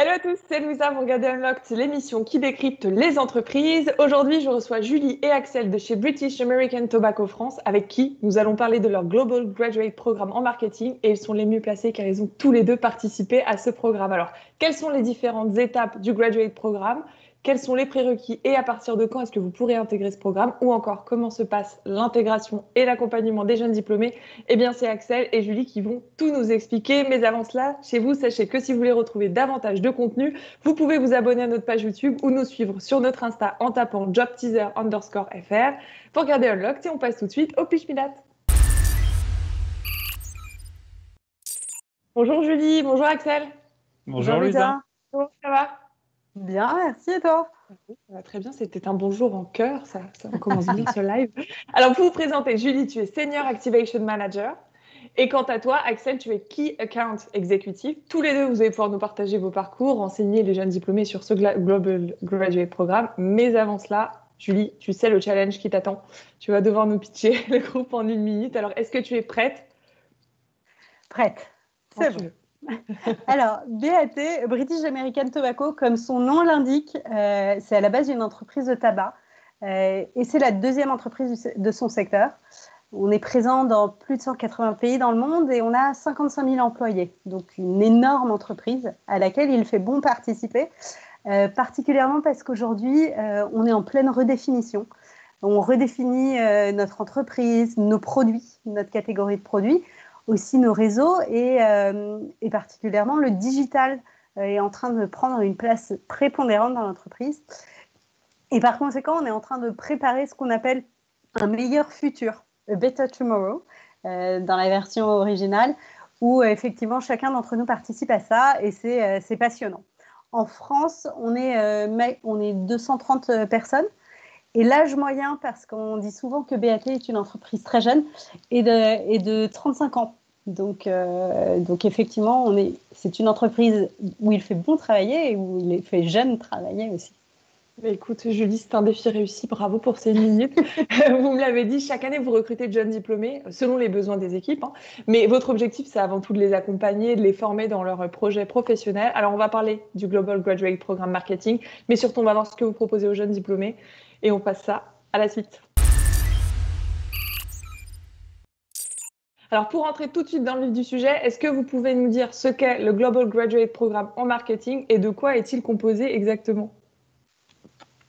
Hello à tous, c'est Louisa, vous regardez Unlocked, l'émission qui décrypte les entreprises. Aujourd'hui, je reçois Julie et Axel de chez British American Tobacco France, avec qui nous allons parler de leur Global Graduate Programme en marketing, et ils sont les mieux placés car ils ont tous les deux participé à ce programme. Alors, quelles sont les différentes étapes du Graduate Programme? Quels sont les prérequis et à partir de quand est-ce que vous pourrez intégrer ce programme? Ou encore, comment se passe l'intégration et l'accompagnement des jeunes diplômés? Eh bien, c'est Axel et Julie qui vont tout nous expliquer. Mais avant cela, chez vous, sachez que si vous voulez retrouver davantage de contenu, vous pouvez vous abonner à notre page YouTube ou nous suivre sur notre Insta en tapant jobteaser_fr. Pour regarder Unlocked, et on passe tout de suite au Pitch Minute. Bonjour Julie, bonjour Axel. Bonjour Louisa. Comment ça va? Bien, merci et toi? Ça va très bien, c'était un bonjour en cœur, ça commence bien ce live. Alors pour vous présenter, Julie, tu es Senior Activation Manager. Et quant à toi, Axel, tu es Key Account Executive. Tous les deux, vous allez pouvoir nous partager vos parcours, renseigner les jeunes diplômés sur ce Global Graduate Programme. Mais avant cela, Julie, tu sais le challenge qui t'attend. Tu vas devoir nous pitcher le groupe en 1 minute. Alors, est-ce que tu es prête? Prête, c'est bon. Alors, BAT, British American Tobacco, comme son nom l'indique, c'est à la base une entreprise de tabac et c'est la deuxième entreprise de son secteur. On est présent dans plus de 180 pays dans le monde et on a 55 000 employés. Donc, une énorme entreprise à laquelle il fait bon participer, particulièrement parce qu'aujourd'hui, on est en pleine redéfinition. On redéfinit notre entreprise, nos produits, notre catégorie de produits, aussi nos réseaux et particulièrement le digital est en train de prendre une place prépondérante dans l'entreprise. Et par conséquent, on est en train de préparer ce qu'on appelle un meilleur futur, a better tomorrow, dans la version originale, où effectivement chacun d'entre nous participe à ça et c'est passionnant. En France, on est 230 personnes. Et l'âge moyen, parce qu'on dit souvent que BAT est une entreprise très jeune, est de 35 ans. Donc effectivement, c'est une entreprise où il fait bon travailler et où il fait jeune travailler aussi. Mais écoute, Julie, c'est un défi réussi. Bravo pour ces minutes. Vous me l'avez dit, chaque année, vous recrutez de jeunes diplômés selon les besoins des équipes. Mais votre objectif, c'est avant tout de les accompagner, de les former dans leurs projets professionnels. Alors, on va parler du Global Graduate Programme Marketing, mais surtout, on va voir ce que vous proposez aux jeunes diplômés. Et on passe ça à la suite. Alors, pour rentrer tout de suite dans le vif du sujet, est-ce que vous pouvez nous dire ce qu'est le Global Graduate Programme en marketing et de quoi est-il composé exactement?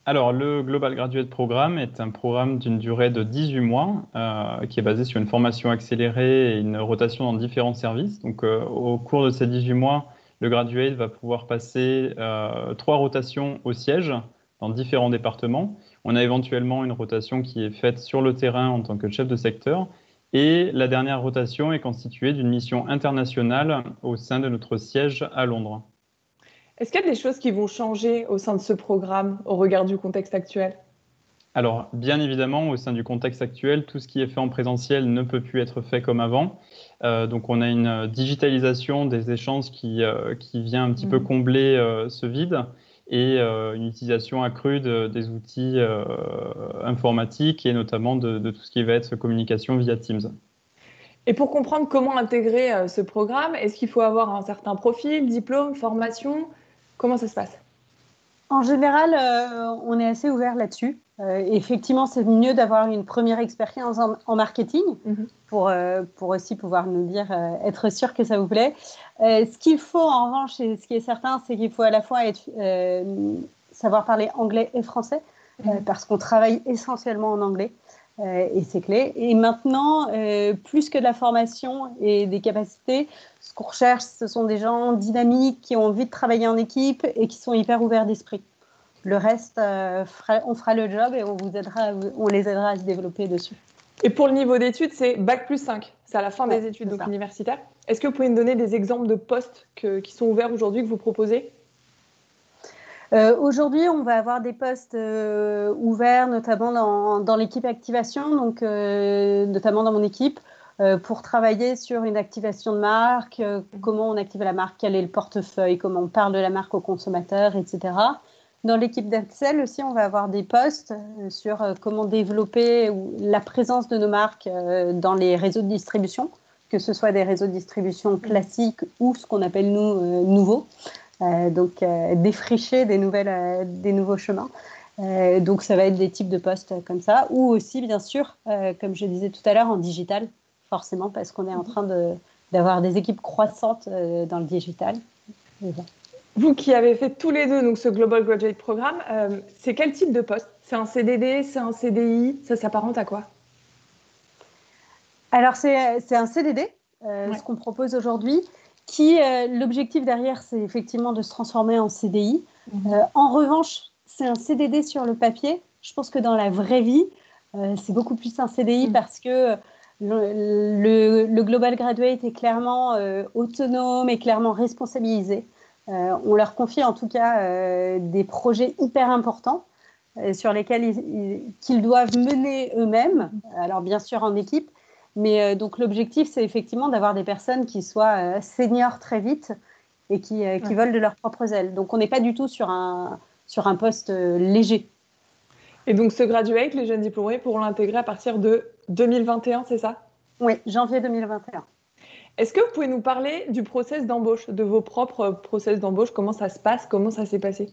Alors, le Global Graduate Programme est un programme d'une durée de 18 mois qui est basé sur une formation accélérée et une rotation dans différents services. Donc, au cours de ces 18 mois, le graduate va pouvoir passer 3 rotations au siège dans différents départements. On a éventuellement une rotation qui est faite sur le terrain en tant que chef de secteur. Et la dernière rotation est constituée d'une mission internationale au sein de notre siège à Londres. Est-ce qu'il y a des choses qui vont changer au sein de ce programme au regard du contexte actuel? Alors, bien évidemment, au sein du contexte actuel, tout ce qui est fait en présentiel ne peut plus être fait comme avant. Donc, on a une digitalisation des échanges qui vient un petit peu combler ce vide et une utilisation accrue des outils informatiques et notamment de tout ce qui va être communication via Teams. Et pour comprendre comment intégrer ce programme, est-ce qu'il faut avoir un certain profil, diplôme, formation? Comment ça se passe? En général, on est assez ouvert là-dessus. Effectivement, c'est mieux d'avoir une première expérience en marketing pour aussi pouvoir nous dire, être sûr que ça vous plaît. Ce qu'il faut en revanche, et ce qui est certain, c'est qu'il faut à la fois savoir parler anglais et français, parce qu'on travaille essentiellement en anglais. Et c'est clé. Et maintenant, plus que de la formation et des capacités, ce qu'on recherche, ce sont des gens dynamiques qui ont envie de travailler en équipe et qui sont hyper ouverts d'esprit. Le reste, on fera le job et on les aidera à se développer dessus. Et pour le niveau d'études, c'est Bac+5. C'est à la fin des études donc universitaires. Est-ce que vous pouvez me donner des exemples de postes qui sont ouverts aujourd'hui, que vous proposez? Aujourd'hui, on va avoir des postes ouverts, notamment dans l'équipe activation, donc notamment dans mon équipe, pour travailler sur une activation de marque, comment on active la marque, quel est le portefeuille, comment on parle de la marque aux consommateurs, etc. Dans l'équipe d'Axel aussi, on va avoir des postes sur comment développer la présence de nos marques dans les réseaux de distribution, que ce soit des réseaux de distribution classiques ou ce qu'on appelle nous nouveaux. donc défricher des nouveaux chemins. Donc ça va être des types de postes comme ça, ou aussi bien sûr, comme je disais tout à l'heure, en digital, forcément, parce qu'on est en train d'avoir des équipes croissantes dans le digital. Vous qui avez fait tous les deux donc, ce Global Graduate Programme, c'est quel type de poste? C'est un CDD, c'est un CDI? Ça s'apparente à quoi? Alors, c'est un CDD, ce qu'on propose aujourd'hui, qui, l'objectif derrière, c'est effectivement de se transformer en CDI. En revanche, c'est un CDD sur le papier. Je pense que dans la vraie vie, c'est beaucoup plus un CDI parce que le Global Graduate est clairement autonome et clairement responsabilisé. On leur confie en tout cas des projets hyper importants sur lesquels qu'ils doivent mener eux-mêmes, alors bien sûr en équipe, mais donc l'objectif c'est effectivement d'avoir des personnes qui soient seniors très vite et qui volent de leurs propres ailes. Donc on n'est pas du tout sur un poste léger. Et donc ce graduate, les jeunes diplômés pourront l'intégrer à partir de 2021, c'est ça? Oui, janvier 2021. Est-ce que vous pouvez nous parler du process d'embauche, de vos propres process d'embauche? Comment ça se passe? Comment ça s'est passé?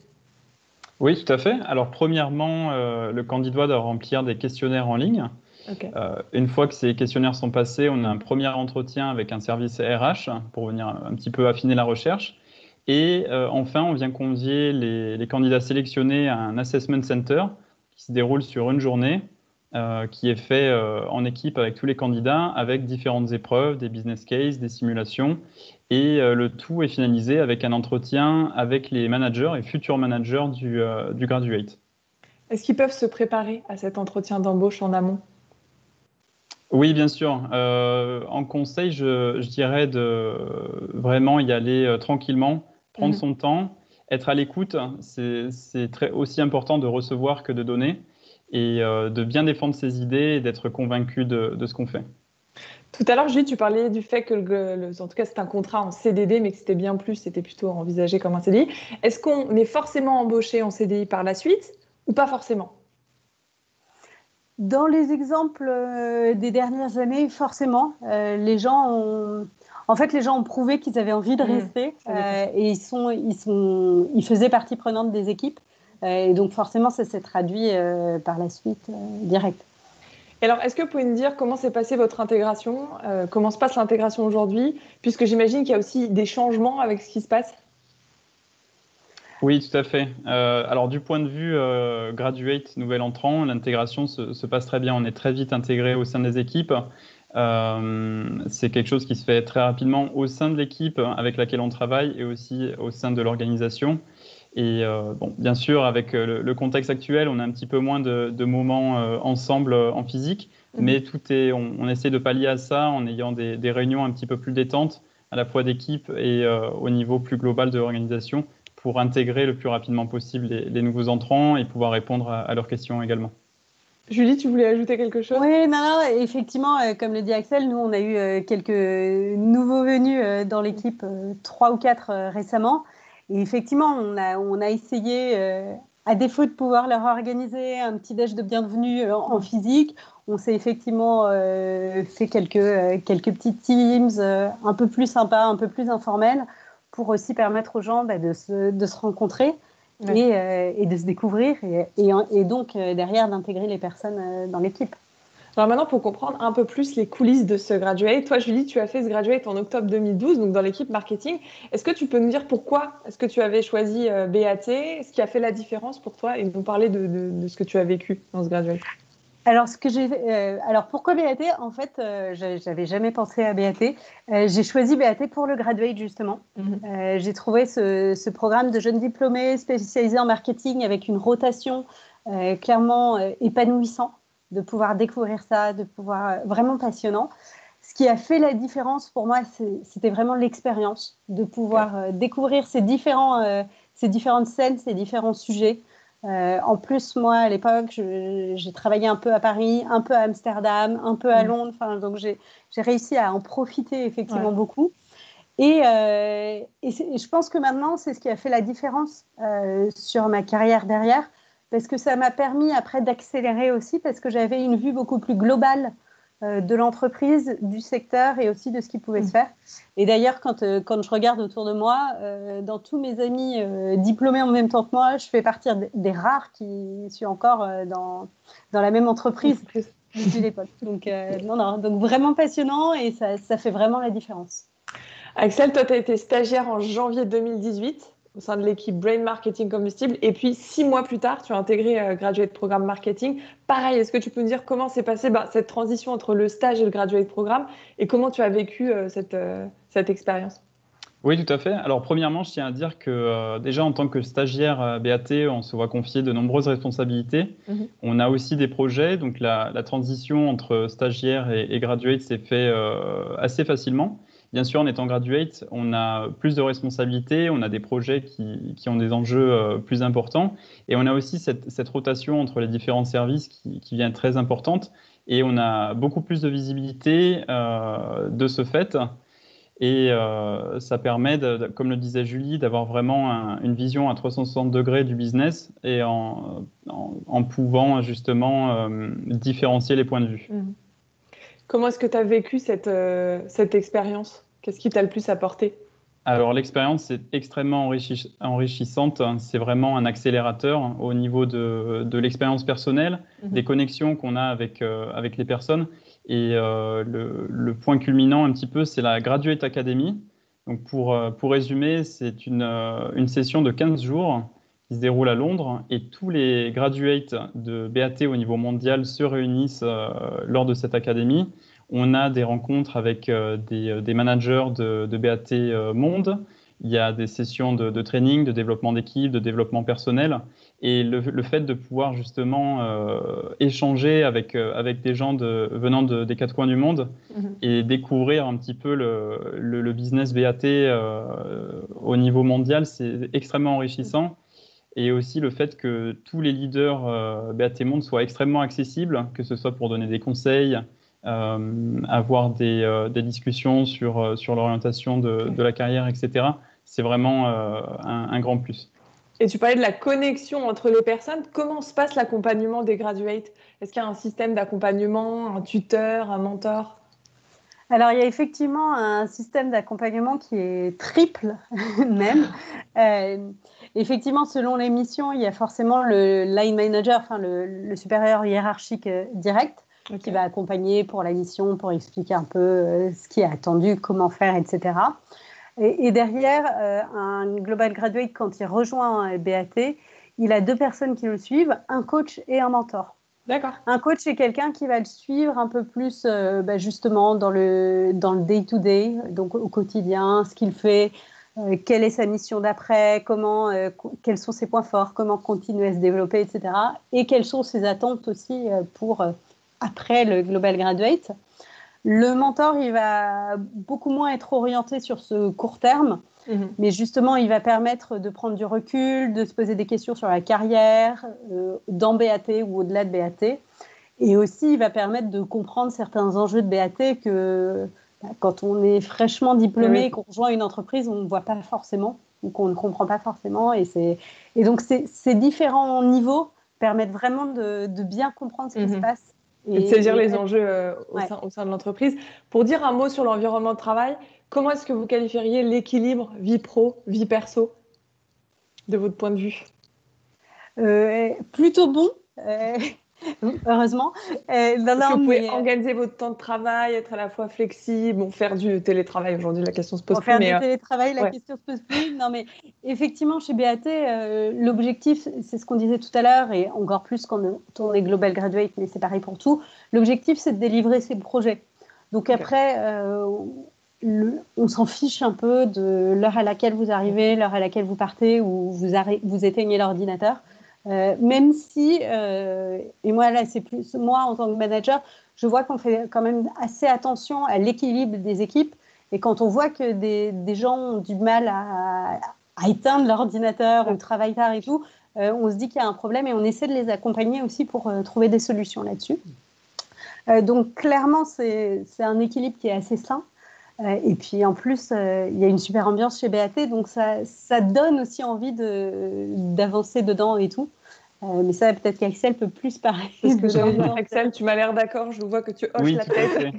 Oui, tout à fait. Alors, premièrement, le candidat doit remplir des questionnaires en ligne. Okay. Une fois que ces questionnaires sont passés, on a un premier entretien avec un service RH pour venir un petit peu affiner la recherche. Et enfin, on vient convier les candidats sélectionnés à un assessment center qui se déroule sur une journée, qui est fait en équipe avec tous les candidats, avec différentes épreuves, des business cases, des simulations. Et le tout est finalisé avec un entretien avec les managers et futurs managers du graduate. Est-ce qu'ils peuvent se préparer à cet entretien d'embauche en amont? Oui, bien sûr. En conseil, je dirais de vraiment y aller tranquillement, prendre son temps, être à l'écoute. C'est aussi important de recevoir que de donner et de bien défendre ses idées et d'être convaincu de ce qu'on fait. Tout à l'heure, Julie, tu parlais du fait que, en tout cas, c'est un contrat en CDD, mais que c'était bien plus, c'était plutôt envisagé comme un CDI. Est-ce qu'on est forcément embauché en CDI par la suite ou pas forcément? Dans les exemples des dernières années, forcément, les gens ont prouvé qu'ils avaient envie de rester et ils faisaient partie prenante des équipes. Et donc, forcément, ça s'est traduit par la suite direct. Et alors, est-ce que vous pouvez nous dire comment s'est passée votre intégration? Comment se passe l'intégration aujourd'hui? Puisque j'imagine qu'il y a aussi des changements avec ce qui se passe. Oui, tout à fait. Alors, du point de vue graduate, nouvel entrant, l'intégration se passe très bien. On est très vite intégré au sein des équipes. C'est quelque chose qui se fait très rapidement au sein de l'équipe avec laquelle on travaille et aussi au sein de l'organisation. Et bon, bien sûr, avec le contexte actuel, on a un petit peu moins de moments ensemble en physique, mais on essaie de pallier à ça en ayant des réunions un petit peu plus détentes, à la fois d'équipe et au niveau plus global de l'organisation, pour intégrer le plus rapidement possible les nouveaux entrants et pouvoir répondre à leurs questions également. Julie, tu voulais ajouter quelque chose? Oui, non, effectivement, comme le dit Axel, nous, on a eu quelques nouveaux venus dans l'équipe, 3 ou 4 récemment. Et effectivement, on a essayé, à défaut de pouvoir leur organiser un petit déj de bienvenue en physique, on s'est effectivement fait quelques petits teams un peu plus sympas, un peu plus informels, pour aussi permettre aux gens de se rencontrer. Et de se découvrir et donc derrière d'intégrer les personnes dans l'équipe. Alors maintenant, pour comprendre un peu plus les coulisses de ce graduate, toi Julie, tu as fait ce graduate en octobre 2012, donc dans l'équipe marketing. Est-ce que tu peux nous dire pourquoi est-ce que tu avais choisi BAT, ce qui a fait la différence pour toi et nous parler de ce que tu as vécu dans ce graduate? Alors, pourquoi BAT? En fait, j'avais jamais pensé à BAT. J'ai choisi BAT pour le graduate, justement. J'ai trouvé ce programme de jeunes diplômés spécialisés en marketing avec une rotation clairement épanouissant, de pouvoir découvrir ça, de pouvoir vraiment passionnant. Ce qui a fait la différence pour moi, c'était vraiment l'expérience, de pouvoir découvrir ces différentes scènes, ces différents sujets. En plus, moi, à l'époque, j'ai travaillé un peu à Paris, un peu à Amsterdam, un peu à Londres. Donc, j'ai réussi à en profiter effectivement beaucoup. Et je pense que maintenant, c'est ce qui a fait la différence sur ma carrière derrière, parce que ça m'a permis après d'accélérer aussi, parce que j'avais une vue beaucoup plus globale de l'entreprise, du secteur et aussi de ce qui pouvait se faire. Et d'ailleurs, quand je regarde autour de moi, dans tous mes amis diplômés en même temps que moi, je fais partie des rares qui suis encore dans la même entreprise depuis l'époque. Donc, donc vraiment passionnant et ça fait vraiment la différence. Axel, toi, tu as été stagiaire en janvier 2018 au sein de l'équipe Brain Marketing Combustible. Et puis, 6 mois plus tard, tu as intégré Graduate Programme Marketing. Pareil, est-ce que tu peux nous dire comment s'est passée cette transition entre le stage et le Graduate Programme et comment tu as vécu cette expérience? Oui, tout à fait. Alors, premièrement, je tiens à dire que déjà, en tant que stagiaire BAT, on se voit confier de nombreuses responsabilités. On a aussi des projets. Donc, la transition entre stagiaire et graduate s'est fait assez facilement. Bien sûr, en étant graduate, on a plus de responsabilités, on a des projets qui ont des enjeux plus importants. Et on a aussi cette rotation entre les différents services qui vient très importante. Et on a beaucoup plus de visibilité de ce fait. Et ça permet, comme le disait Julie, d'avoir vraiment une vision à 360 degrés du business et en pouvant justement différencier les points de vue. Comment est-ce que tu as vécu cette expérience? Qu'est-ce qui t'a le plus apporté? Alors, l'expérience est extrêmement enrichissante. C'est vraiment un accélérateur au niveau de l'expérience personnelle, des connexions qu'on a avec les personnes. Et le point culminant un petit peu, c'est la Graduate Academy. Donc, pour résumer, c'est une session de 15 jours qui se déroule à Londres et tous les graduates de BAT au niveau mondial se réunissent lors de cette académie. On a des rencontres avec des managers de BAT Monde. Il y a des sessions de training, de développement d'équipe, de développement personnel. Et le fait de pouvoir justement échanger avec des gens venant des quatre coins du monde et découvrir un petit peu le business BAT au niveau mondial, c'est extrêmement enrichissant. Et aussi le fait que tous les leaders BAT Monde soient extrêmement accessibles, que ce soit pour donner des conseils, avoir des discussions sur l'orientation de la carrière, etc. C'est vraiment un grand plus. Et tu parlais de la connexion entre les personnes. Comment se passe l'accompagnement des graduates? Est-ce qu'il y a un système d'accompagnement, un tuteur, un mentor? Alors, il y a effectivement un système d'accompagnement qui est triple même. Effectivement, selon les missions, il y a forcément le line manager, enfin le supérieur hiérarchique direct, qui va accompagner pour la mission, pour expliquer un peu ce qui est attendu, comment faire, etc. Et derrière, un Global Graduate, quand il rejoint un BAT, il a 2 personnes qui le suivent, un coach et un mentor. D'accord. Un coach, c'est quelqu'un qui va le suivre un peu plus justement dans le day-to-day, donc au quotidien, ce qu'il fait, quelle est sa mission d'après, quels sont ses points forts, comment continuer à se développer, etc. Et quelles sont ses attentes aussi pour après le Global Graduate. Le mentor, il va beaucoup moins être orienté sur ce court terme, mais justement, il va permettre de prendre du recul, de se poser des questions sur la carrière, dans BAT ou au-delà de BAT. Et aussi, il va permettre de comprendre certains enjeux de BAT que quand on est fraîchement diplômé, qu'on rejoint une entreprise, on ne voit pas forcément ou qu'on ne comprend pas forcément. Et donc, ces différents niveaux permettent vraiment de bien comprendre ce qui se passe. Et de saisir les enjeux au sein de l'entreprise. Pour dire un mot sur l'environnement de travail, comment est-ce que vous qualifieriez l'équilibre vie pro, vie perso, de votre point de vue? Plutôt bon, heureusement. Vous pouvez organiser votre temps de travail, être à la fois flexible, faire du télétravail aujourd'hui, la question se pose plus. Faire du télétravail, la question se pose plus. Non, mais effectivement, chez BAT, l'objectif, c'est ce qu'on disait tout à l'heure, et encore plus quand on est Global Graduate, mais c'est pareil pour tout. L'objectif, c'est de délivrer ses projets. Donc après, on s'en fiche un peu de l'heure à laquelle vous arrivez, l'heure à laquelle vous partez ou vous éteignez l'ordinateur. Même si, et moi là c'est plus moi en tant que manager, je vois qu'on fait quand même assez attention à l'équilibre des équipes, et quand on voit que des gens ont du mal à éteindre l'ordinateur ou travaillent tard et tout, on se dit qu'il y a un problème et on essaie de les accompagner aussi pour trouver des solutions là-dessus. Donc clairement c'est un équilibre qui est assez sain. Et puis en plus, il y a une super ambiance chez BAT, donc ça donne aussi envie d'avancer dedans et tout. Mais ça, peut-être qu'Axel peut plus parler. C'est ce que j'allais dire, Axel, tu m'as l'air d'accord, je vois que tu hoches la tête.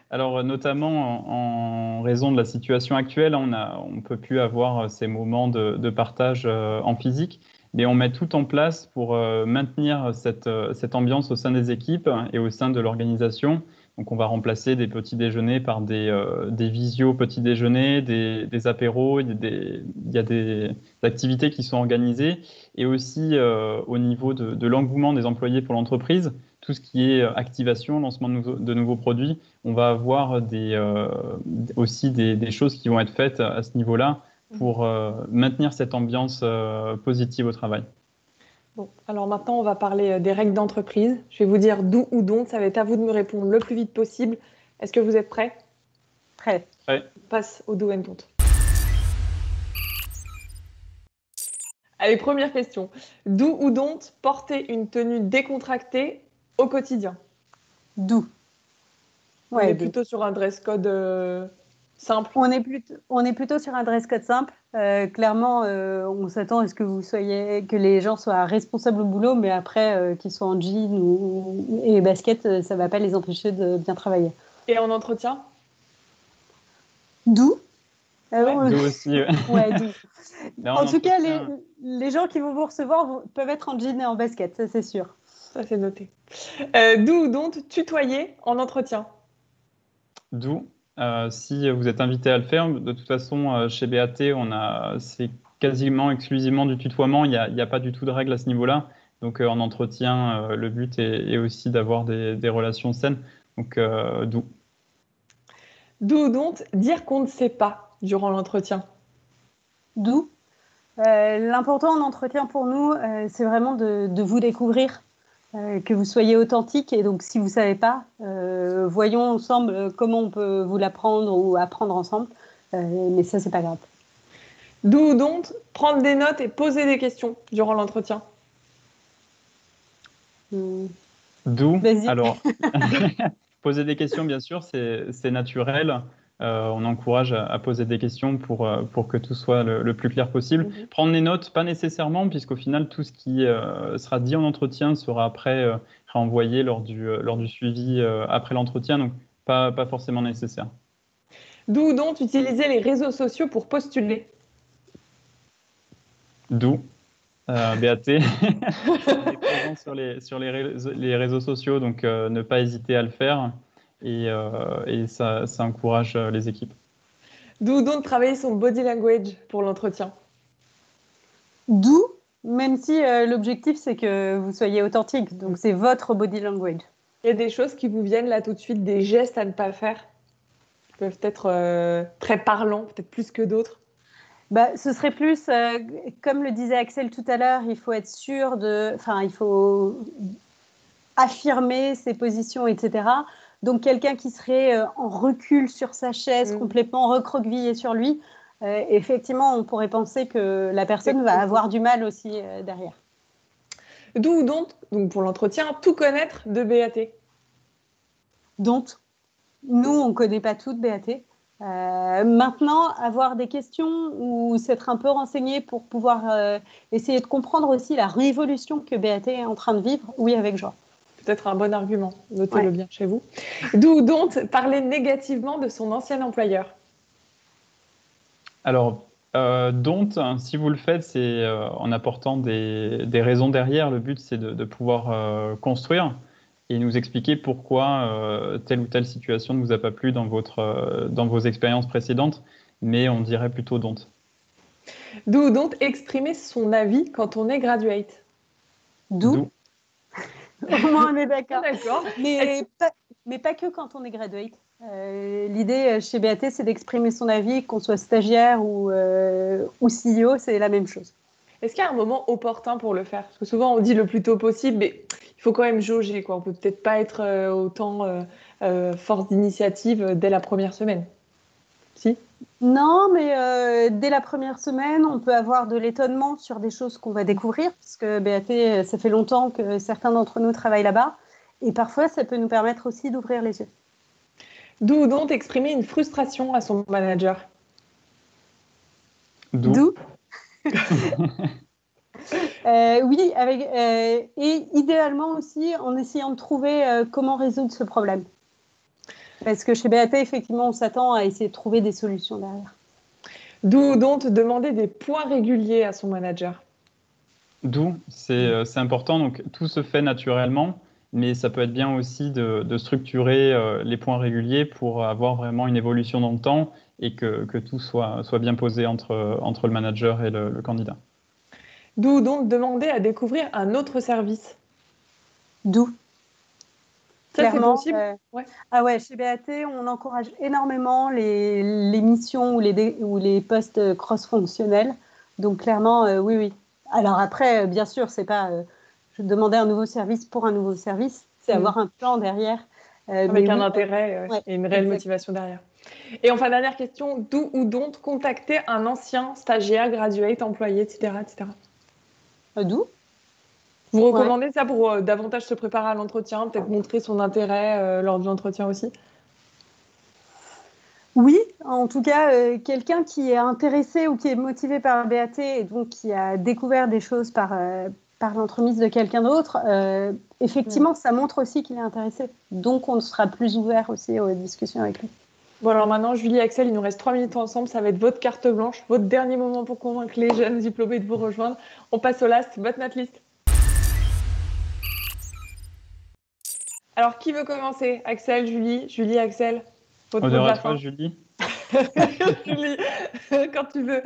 Alors, notamment en raison de la situation actuelle, on ne peut plus avoir ces moments de partage en physique, mais on met tout en place pour maintenir cette ambiance au sein des équipes et au sein de l'organisation. Donc, on va remplacer des petits déjeuners par des visios petits déjeuners, des apéros, il y a des activités qui sont organisées. Et aussi, au niveau de l'engouement des employés pour l'entreprise, tout ce qui est activation, lancement de nouveaux produits, on va avoir aussi des choses qui vont être faites à ce niveau-là pour maintenir cette ambiance positive au travail. Bon, alors maintenant, on va parler des règles d'entreprise. Je vais vous dire do ou don't. Ça va être à vous de me répondre le plus vite possible. Est-ce que vous êtes prêts? Prêt. Ouais. On passe au do and don't. Allez, première question. Do ou don't porter une tenue décontractée au quotidien? Do. Ouais, on est plutôt sur un dress code simple. On est plutôt sur un dress code simple. Clairement, on s'attend à ce que les gens soient responsables au boulot, mais après, qu'ils soient en jean et basket, ça ne va pas les empêcher de bien travailler. Et en entretien? Do. Do aussi. Ouais, do. En tout cas, entretien... les gens qui vont vous recevoir peuvent être en jean et en basket, ça c'est sûr. Ça, c'est noté. Do ou don't tutoyer en entretien? Do. Si vous êtes invité à le faire, de toute façon, chez BAT, c'est quasiment exclusivement du tutoiement. Il n'y a pas du tout de règles à ce niveau-là. Donc, en entretien, le but est aussi d'avoir des relations saines. Donc, do. Do ou don't dire qu'on ne sait pas durant l'entretien? Do. L'important en entretien pour nous, c'est vraiment de vous découvrir, que vous soyez authentique. Et donc, si vous ne savez pas, voyons ensemble comment on peut vous l'apprendre ou apprendre ensemble. Mais ça, c'est pas grave. Do ou don't prendre des notes et poser des questions durant l'entretien? Do. Alors, poser des questions, bien sûr, c'est naturel. On encourage à poser des questions pour que tout soit le plus clair possible. Prendre des notes, pas nécessairement, puisqu'au final, tout ce qui sera dit en entretien sera après renvoyé lors du suivi après l'entretien, donc pas forcément nécessaire. Do ou don't utiliser les réseaux sociaux pour postuler? Do. BAT, on est présent sur les réseaux sociaux, donc ne pas hésiter à le faire et ça encourage les équipes. Do ou don't travailler son body language pour l'entretien? Do, même si l'objectif c'est que vous soyez authentique, donc c'est votre body language. Il y a des choses qui vous viennent là tout de suite, des gestes à ne pas faire, qui peuvent être très parlants, peut-être plus que d'autres. Ce serait plus, comme le disait Axel tout à l'heure, il faut être sûr il faut affirmer ses positions, etc. Donc quelqu'un qui serait en recul sur sa chaise, complètement recroquevillé sur lui, effectivement, on pourrait penser que la personne va avoir du mal aussi derrière. Do ou don't, donc pour l'entretien, tout connaître de BAT? Don't. Nous, on ne connaît pas tout de BAT. Maintenant, avoir des questions ou s'être un peu renseigné pour pouvoir essayer de comprendre aussi la révolution que BAT est en train de vivre, oui, avec joie. Peut-être un bon argument, notez-le bien chez vous. Do ou don't parler négativement de son ancien employeur? Alors, don't, si vous le faites, c'est en apportant des raisons derrière. Le but, c'est de pouvoir construire et nous expliquer pourquoi telle ou telle situation ne vous a pas plu dans vos expériences précédentes, mais on dirait plutôt don't. Do ou don't exprimer son avis quand on est graduate? Do. Au moins, on est d'accord. D'accord. Mais pas que quand on est graduate. L'idée chez BAT, c'est d'exprimer son avis, qu'on soit stagiaire ou CEO, c'est la même chose. Est-ce qu'il y a un moment opportun pour le faire? Parce que souvent, on dit le plus tôt possible, mais il faut quand même jauger, quoi. On peut peut-être pas être autant force d'initiative dès la première semaine. Si? Non, mais dès la première semaine, on peut avoir de l'étonnement sur des choses qu'on va découvrir, parce que BAT, ça fait longtemps que certains d'entre nous travaillent là-bas, et parfois, ça peut nous permettre aussi d'ouvrir les yeux. Do ou don't exprimer une frustration à son manager? Do. Oui, et idéalement aussi en essayant de trouver comment résoudre ce problème. Parce que chez BAT, effectivement, on s'attend à essayer de trouver des solutions derrière. D'où donc demander des points réguliers à son manager. D'où, c'est important. Donc, tout se fait naturellement, mais ça peut être bien aussi de structurer les points réguliers pour avoir vraiment une évolution dans le temps et que tout soit bien posé entre le manager et le candidat. D'où donc demander à découvrir un autre service. D'où. Ça, c'est Clairement, possible. Ouais. Ah ouais, chez BAT, on encourage énormément les missions ou les postes cross-fonctionnels. Donc clairement, oui. Alors après, bien sûr, c'est pas je demander un nouveau service pour un nouveau service, c'est avoir un plan derrière. Avec un intérêt et une réelle motivation derrière. Et enfin, dernière question, d'où ou dont contacter un ancien stagiaire, graduate, employé, etc. D'où. Vous recommandez ça pour davantage se préparer à l'entretien, peut-être montrer son intérêt lors de l'entretien aussi? Oui, en tout cas, quelqu'un qui est intéressé ou qui est motivé par BAT et donc qui a découvert des choses par l'entremise de quelqu'un d'autre, effectivement, ça montre aussi qu'il est intéressé. Donc, on sera plus ouvert aussi aux discussions avec lui. Bon, alors maintenant, Julie et Axel, il nous reste 3 minutes ensemble. Ça va être votre carte blanche, votre dernier moment pour convaincre les jeunes diplômés de vous rejoindre. On passe au last, but not least. Alors, qui veut commencer? Axel, Julie, Axel? Honneur à toi, Julie. Julie, quand tu veux.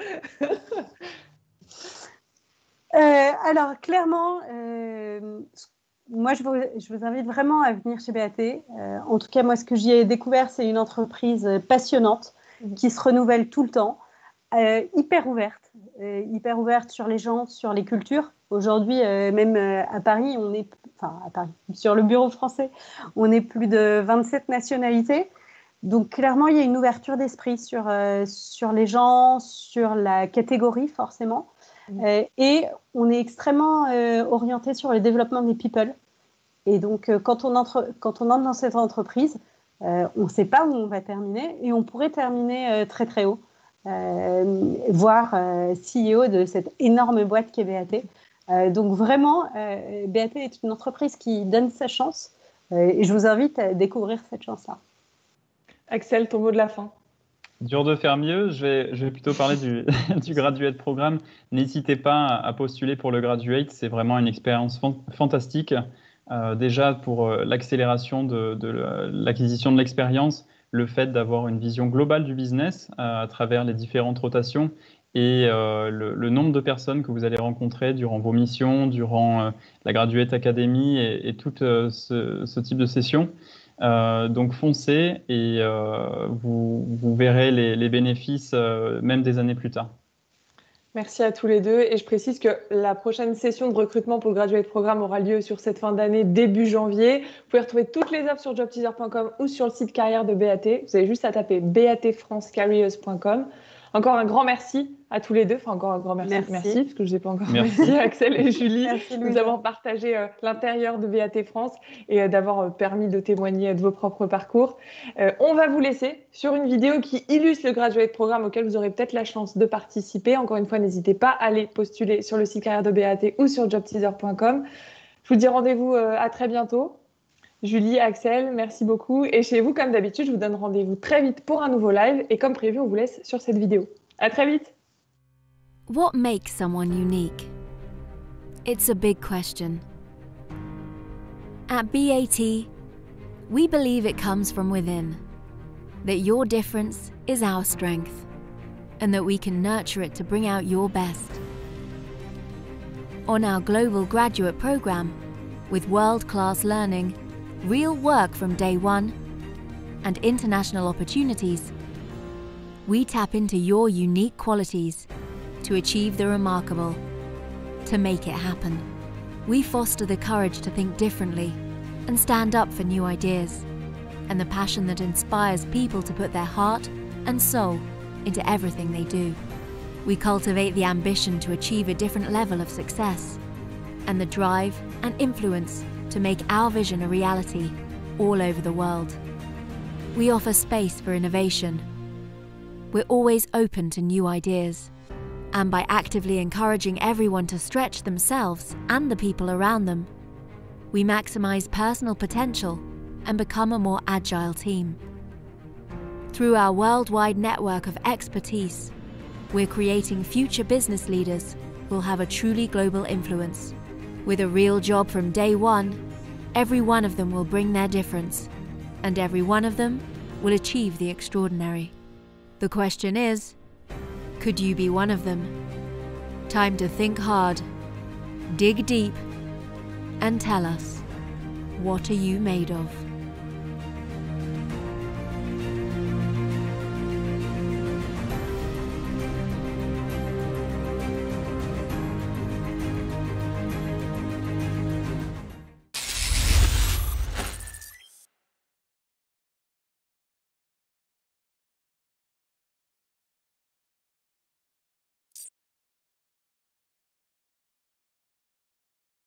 Alors, clairement, moi, je vous invite vraiment à venir chez BAT. En tout cas, moi, ce que j'y ai découvert, c'est une entreprise passionnante qui se renouvelle tout le temps, hyper ouverte sur les gens, sur les cultures. Aujourd'hui, même à Paris, sur le bureau français, on est plus de 27 nationalités. Donc, clairement, il y a une ouverture d'esprit sur les gens, sur la catégorie, forcément. Et on est extrêmement orienté sur le développement des people. Et donc, quand on entre dans cette entreprise, on ne sait pas où on va terminer et on pourrait terminer très, très haut, voire CEO de cette énorme boîte qui est BAT. Donc, vraiment, BAT est une entreprise qui donne sa chance et je vous invite à découvrir cette chance-là. Axel, ton mot de la fin. Dur de faire mieux, je vais plutôt parler du Graduate Programme. N'hésitez pas à postuler pour le Graduate, c'est vraiment une expérience fantastique. Déjà pour l'accélération de l'acquisition de l'expérience, le fait d'avoir une vision globale du business à travers les différentes rotations et le nombre de personnes que vous allez rencontrer durant vos missions, durant la Graduate Academy et tout ce type de session. Donc foncez et vous verrez les bénéfices même des années plus tard. Merci à tous les deux et je précise que la prochaine session de recrutement pour le Graduate Programme aura lieu sur cette fin d'année, début janvier. Vous pouvez retrouver toutes les offres sur jobteaser.com ou sur le site carrière de BAT. Vous avez juste à taper batfrancecareers.com. Encore un grand merci à tous les deux. Enfin, encore un grand merci. Merci parce que je ne vous ai pas encore remercié, Axel et Julie, de nous avoir partagé l'intérieur de BAT France et d'avoir permis de témoigner de vos propres parcours. On va vous laisser sur une vidéo qui illustre le Graduate Programme auquel vous aurez peut-être la chance de participer. Encore une fois, n'hésitez pas à aller postuler sur le site carrière de BAT ou sur jobteaser.com. Je vous dis rendez-vous à très bientôt. Julie, Axel, merci beaucoup. Et chez vous, comme d'habitude, je vous donne rendez-vous très vite pour un nouveau live. Et comme prévu, on vous laisse sur cette vidéo. À très vite. What makes someone unique? It's a big question. At BAT, we believe it comes from within, that your difference is our strength, and that we can nurture it to bring out your best. On our global graduate program, with world-class learning, real work from day one, and international opportunities, we tap into your unique qualities to achieve the remarkable, to make it happen. We foster the courage to think differently and stand up for new ideas, and the passion that inspires people to put their heart and soul into everything they do. We cultivate the ambition to achieve a different level of success, and the drive and influence to make our vision a reality all over the world. We offer space for innovation. We're always open to new ideas, And by actively encouraging everyone to stretch themselves and the people around them, we maximize personal potential and become a more agile team. Through our worldwide network of expertise, we're creating future business leaders who'll have a truly global influence. With a real job from day one, every one of them will bring their difference, and every one of them will achieve the extraordinary. The question is, could you be one of them? Time to think hard, dig deep, and tell us, what are you made of?